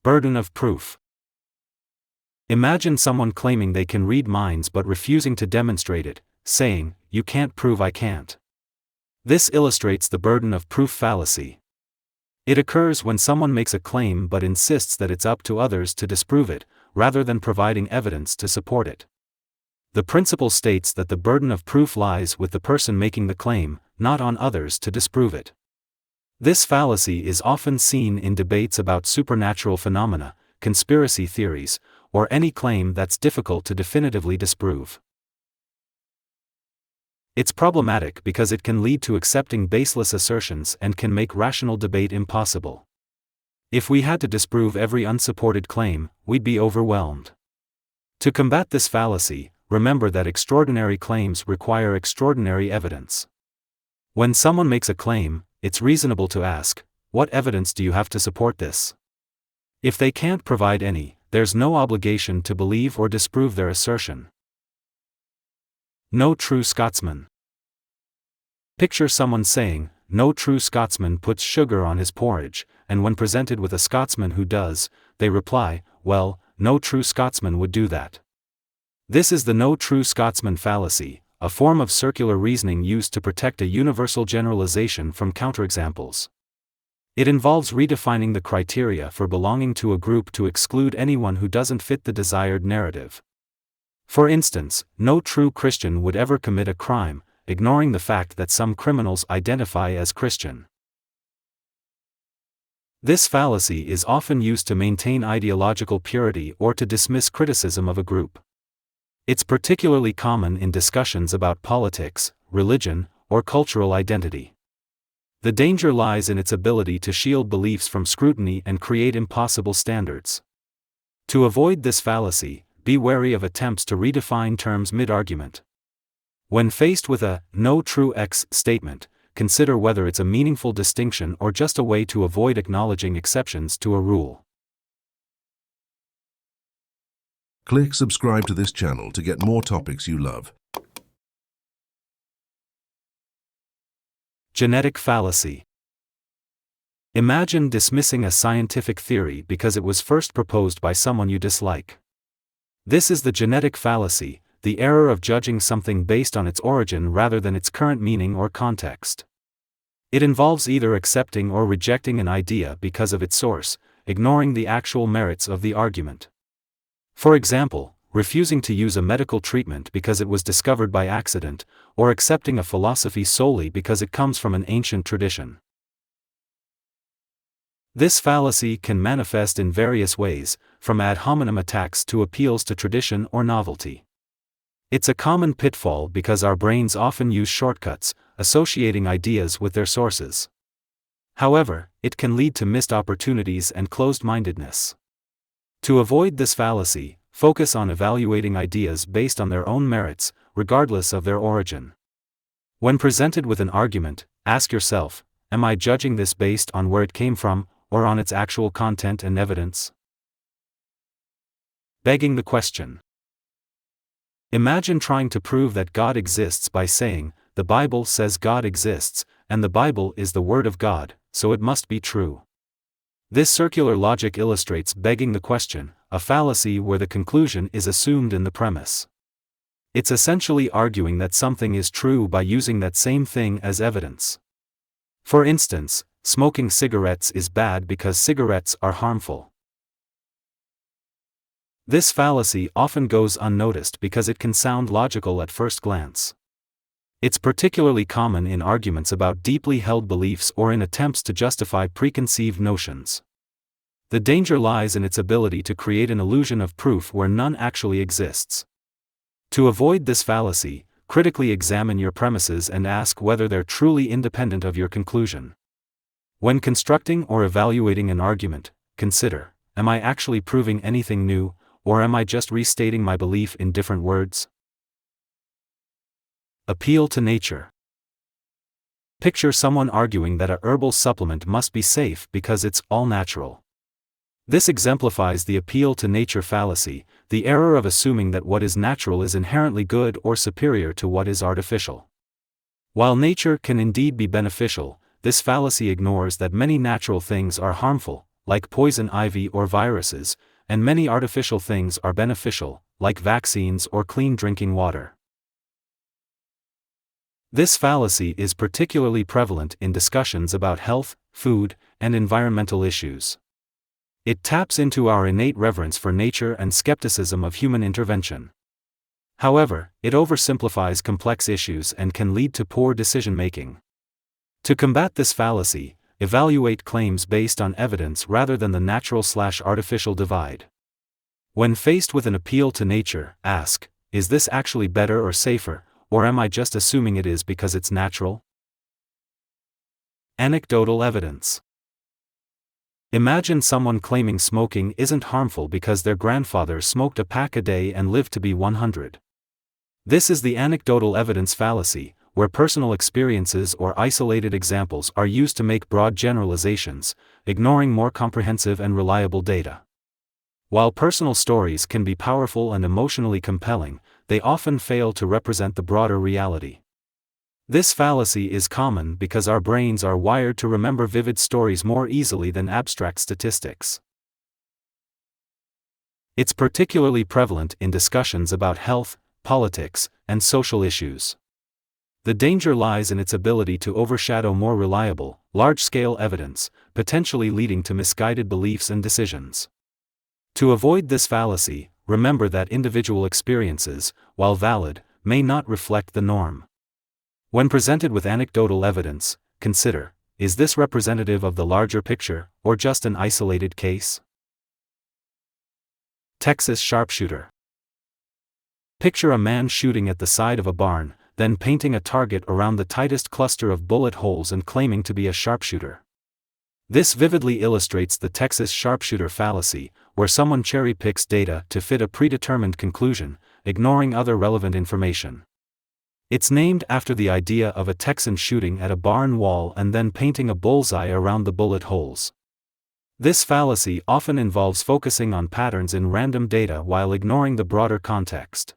Burden of proof. Imagine someone claiming they can read minds but refusing to demonstrate it, saying, "You can't prove I can't." This illustrates the burden of proof fallacy. It occurs when someone makes a claim but insists that it's up to others to disprove it, rather than providing evidence to support it. The principle states that the burden of proof lies with the person making the claim, not on others to disprove it. This fallacy is often seen in debates about supernatural phenomena, conspiracy theories, or any claim that's difficult to definitively disprove. It's problematic because it can lead to accepting baseless assertions and can make rational debate impossible. If we had to disprove every unsupported claim, we'd be overwhelmed. To combat this fallacy, remember that extraordinary claims require extraordinary evidence. When someone makes a claim, it's reasonable to ask, "What evidence do you have to support this?" If they can't provide any, there's no obligation to believe or disprove their assertion. No true Scotsman. Picture someone saying, "No true Scotsman puts sugar on his porridge," and when presented with a Scotsman who does, they reply, "Well, no true Scotsman would do that." This is the no true Scotsman fallacy, a form of circular reasoning used to protect a universal generalization from counterexamples. It involves redefining the criteria for belonging to a group to exclude anyone who doesn't fit the desired narrative. For instance, no true Christian would ever commit a crime, ignoring the fact that some criminals identify as Christian. This fallacy is often used to maintain ideological purity or to dismiss criticism of a group. It's particularly common in discussions about politics, religion, or cultural identity. The danger lies in its ability to shield beliefs from scrutiny and create impossible standards. To avoid this fallacy, be wary of attempts to redefine terms mid-argument. When faced with a "no true X" statement, consider whether it's a meaningful distinction or just a way to avoid acknowledging exceptions to a rule. Click subscribe to this channel to get more topics you love. Genetic fallacy. Imagine dismissing a scientific theory because it was first proposed by someone you dislike. This is the genetic fallacy, the error of judging something based on its origin rather than its current meaning or context. It involves either accepting or rejecting an idea because of its source, ignoring the actual merits of the argument. For example, refusing to use a medical treatment because it was discovered by accident, or accepting a philosophy solely because it comes from an ancient tradition. This fallacy can manifest in various ways, from ad hominem attacks to appeals to tradition or novelty. It's a common pitfall because our brains often use shortcuts, associating ideas with their sources. However, it can lead to missed opportunities and closed-mindedness. To avoid this fallacy, focus on evaluating ideas based on their own merits, regardless of their origin. When presented with an argument, ask yourself, am I judging this based on where it came from, or on its actual content and evidence? Begging the question. Imagine trying to prove that God exists by saying, "The Bible says God exists, and the Bible is the Word of God, so it must be true." This circular logic illustrates begging the question, a fallacy where the conclusion is assumed in the premise. It's essentially arguing that something is true by using that same thing as evidence. For instance, smoking cigarettes is bad because cigarettes are harmful. This fallacy often goes unnoticed because it can sound logical at first glance. It's particularly common in arguments about deeply held beliefs or in attempts to justify preconceived notions. The danger lies in its ability to create an illusion of proof where none actually exists. To avoid this fallacy, critically examine your premises and ask whether they're truly independent of your conclusion. When constructing or evaluating an argument, consider, am I actually proving anything new, or am I just restating my belief in different words? Appeal to nature. Picture someone arguing that a herbal supplement must be safe because it's all natural. This exemplifies the appeal to nature fallacy, the error of assuming that what is natural is inherently good or superior to what is artificial. While nature can indeed be beneficial, this fallacy ignores that many natural things are harmful, like poison ivy or viruses, and many artificial things are beneficial, like vaccines or clean drinking water. This fallacy is particularly prevalent in discussions about health, food, and environmental issues. It taps into our innate reverence for nature and skepticism of human intervention. However, it oversimplifies complex issues and can lead to poor decision-making. To combat this fallacy, evaluate claims based on evidence rather than the natural/artificial divide. When faced with an appeal to nature, ask, is this actually better or safer, or am I just assuming it is because it's natural? Anecdotal evidence. Imagine someone claiming smoking isn't harmful because their grandfather smoked a pack a day and lived to be 100. This is the anecdotal evidence fallacy, where personal experiences or isolated examples are used to make broad generalizations, ignoring more comprehensive and reliable data. While personal stories can be powerful and emotionally compelling, they often fail to represent the broader reality. This fallacy is common because our brains are wired to remember vivid stories more easily than abstract statistics. It's particularly prevalent in discussions about health, politics, and social issues. The danger lies in its ability to overshadow more reliable, large-scale evidence, potentially leading to misguided beliefs and decisions. To avoid this fallacy, remember that individual experiences, while valid, may not reflect the norm. When presented with anecdotal evidence, consider, is this representative of the larger picture, or just an isolated case? Texas sharpshooter. Picture a man shooting at the side of a barn, then painting a target around the tightest cluster of bullet holes and claiming to be a sharpshooter. This vividly illustrates the Texas sharpshooter fallacy, where someone cherry-picks data to fit a predetermined conclusion, ignoring other relevant information. It's named after the idea of a Texan shooting at a barn wall and then painting a bullseye around the bullet holes. This fallacy often involves focusing on patterns in random data while ignoring the broader context.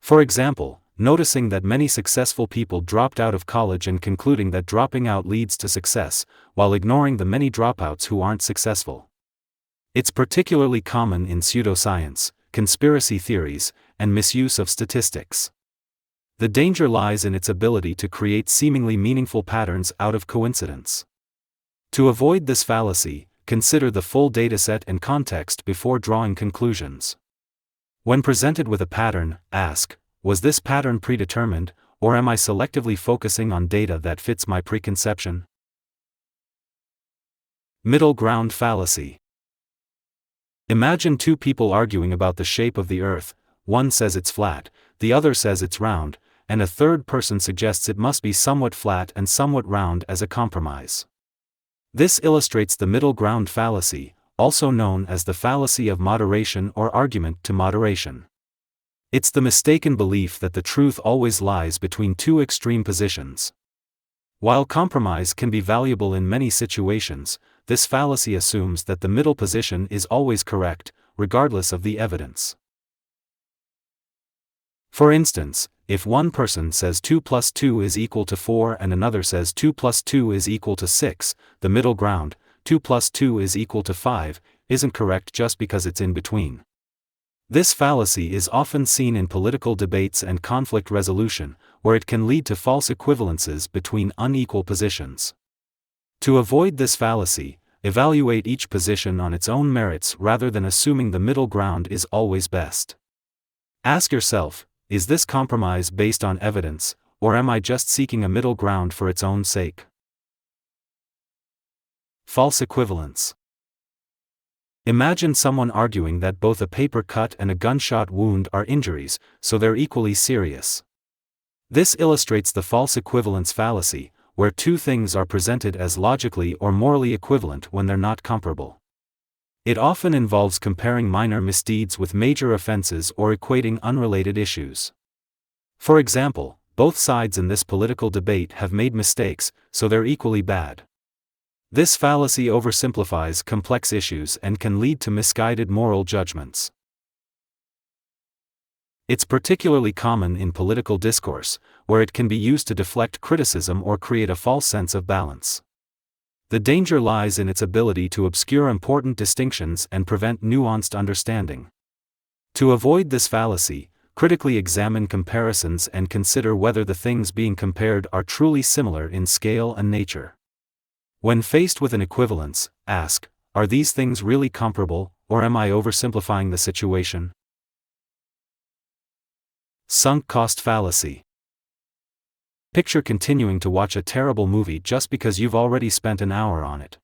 For example, noticing that many successful people dropped out of college and concluding that dropping out leads to success, while ignoring the many dropouts who aren't successful. It's particularly common in pseudoscience, conspiracy theories, and misuse of statistics. The danger lies in its ability to create seemingly meaningful patterns out of coincidence. To avoid this fallacy, consider the full dataset and context before drawing conclusions. When presented with a pattern, ask, was this pattern predetermined, or am I selectively focusing on data that fits my preconception? Middle ground fallacy. Imagine two people arguing about the shape of the Earth. One says it's flat, the other says it's round, and a third person suggests it must be somewhat flat and somewhat round as a compromise. This illustrates the middle ground fallacy, also known as the fallacy of moderation or argument to moderation. It's the mistaken belief that the truth always lies between two extreme positions. While compromise can be valuable in many situations, this fallacy assumes that the middle position is always correct, regardless of the evidence. For instance, if one person says 2 plus 2 is equal to 4 and another says 2 plus 2 is equal to 6, the middle ground, 2 plus 2 is equal to 5, isn't correct just because it's in between. This fallacy is often seen in political debates and conflict resolution, where it can lead to false equivalences between unequal positions. To avoid this fallacy, evaluate each position on its own merits rather than assuming the middle ground is always best. Ask yourself, is this compromise based on evidence, or am I just seeking a middle ground for its own sake? False equivalence. Imagine someone arguing that both a paper cut and a gunshot wound are injuries, so they're equally serious. This illustrates the false equivalence fallacy, where two things are presented as logically or morally equivalent when they're not comparable. It often involves comparing minor misdeeds with major offenses or equating unrelated issues. For example, both sides in this political debate have made mistakes, so they're equally bad. This fallacy oversimplifies complex issues and can lead to misguided moral judgments. It's particularly common in political discourse, where it can be used to deflect criticism or create a false sense of balance. The danger lies in its ability to obscure important distinctions and prevent nuanced understanding. To avoid this fallacy, critically examine comparisons and consider whether the things being compared are truly similar in scale and nature. When faced with an equivalence, ask, are these things really comparable, or am I oversimplifying the situation? Sunk cost fallacy. Picture continuing to watch a terrible movie just because you've already spent an hour on it.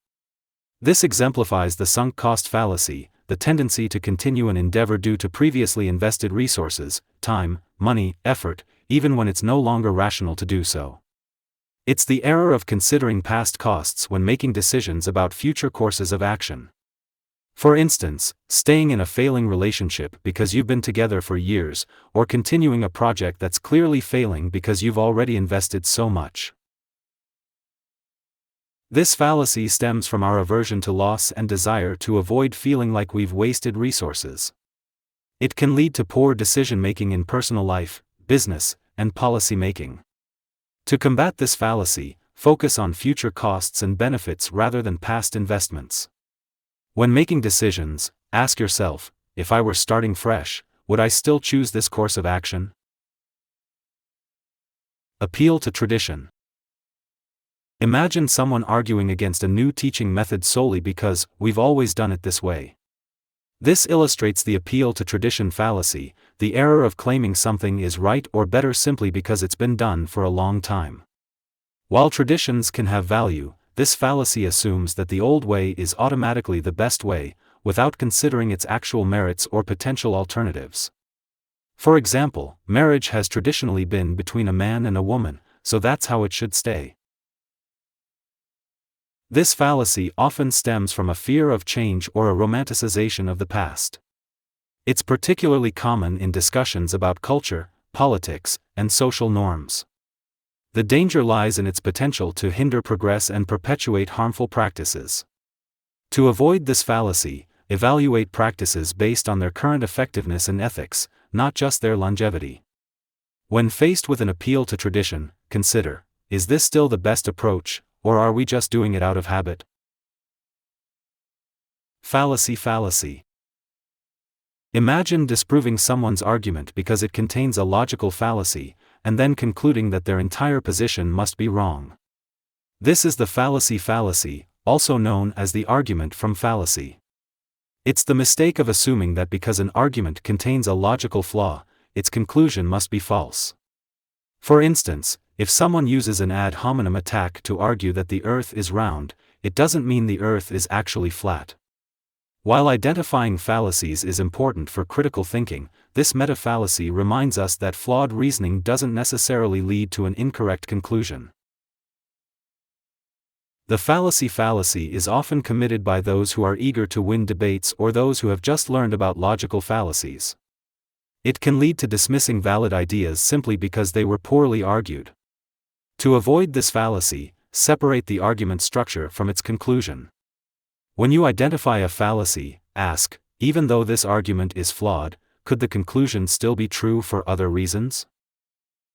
This exemplifies the sunk cost fallacy, the tendency to continue an endeavor due to previously invested resources, time, money, effort, even when it's no longer rational to do so. It's the error of considering past costs when making decisions about future courses of action. For instance, staying in a failing relationship because you've been together for years, or continuing a project that's clearly failing because you've already invested so much. This fallacy stems from our aversion to loss and desire to avoid feeling like we've wasted resources. It can lead to poor decision-making in personal life, business, and policy making. To combat this fallacy, focus on future costs and benefits rather than past investments. When making decisions, ask yourself, if I were starting fresh, would I still choose this course of action? Appeal to tradition. Imagine someone arguing against a new teaching method solely because we've always done it this way. This illustrates the appeal to tradition fallacy, the error of claiming something is right or better simply because it's been done for a long time. While traditions can have value, this fallacy assumes that the old way is automatically the best way, without considering its actual merits or potential alternatives. For example, marriage has traditionally been between a man and a woman, so that's how it should stay. This fallacy often stems from a fear of change or a romanticization of the past. It's particularly common in discussions about culture, politics, and social norms. The danger lies in its potential to hinder progress and perpetuate harmful practices. To avoid this fallacy, evaluate practices based on their current effectiveness and ethics, not just their longevity. When faced with an appeal to tradition, consider, is this still the best approach, or are we just doing it out of habit? Fallacy. Imagine disproving someone's argument because it contains a logical fallacy, and then concluding that their entire position must be wrong. This is the fallacy, also known as the argument from fallacy. It's the mistake of assuming that because an argument contains a logical flaw, its conclusion must be false. For instance, if someone uses an ad hominem attack to argue that the Earth is round, it doesn't mean the Earth is actually flat. While identifying fallacies is important for critical thinking, this meta-fallacy reminds us that flawed reasoning doesn't necessarily lead to an incorrect conclusion. The fallacy is often committed by those who are eager to win debates or those who have just learned about logical fallacies. It can lead to dismissing valid ideas simply because they were poorly argued. To avoid this fallacy, separate the argument structure from its conclusion. When you identify a fallacy, ask, even though this argument is flawed, could the conclusion still be true for other reasons?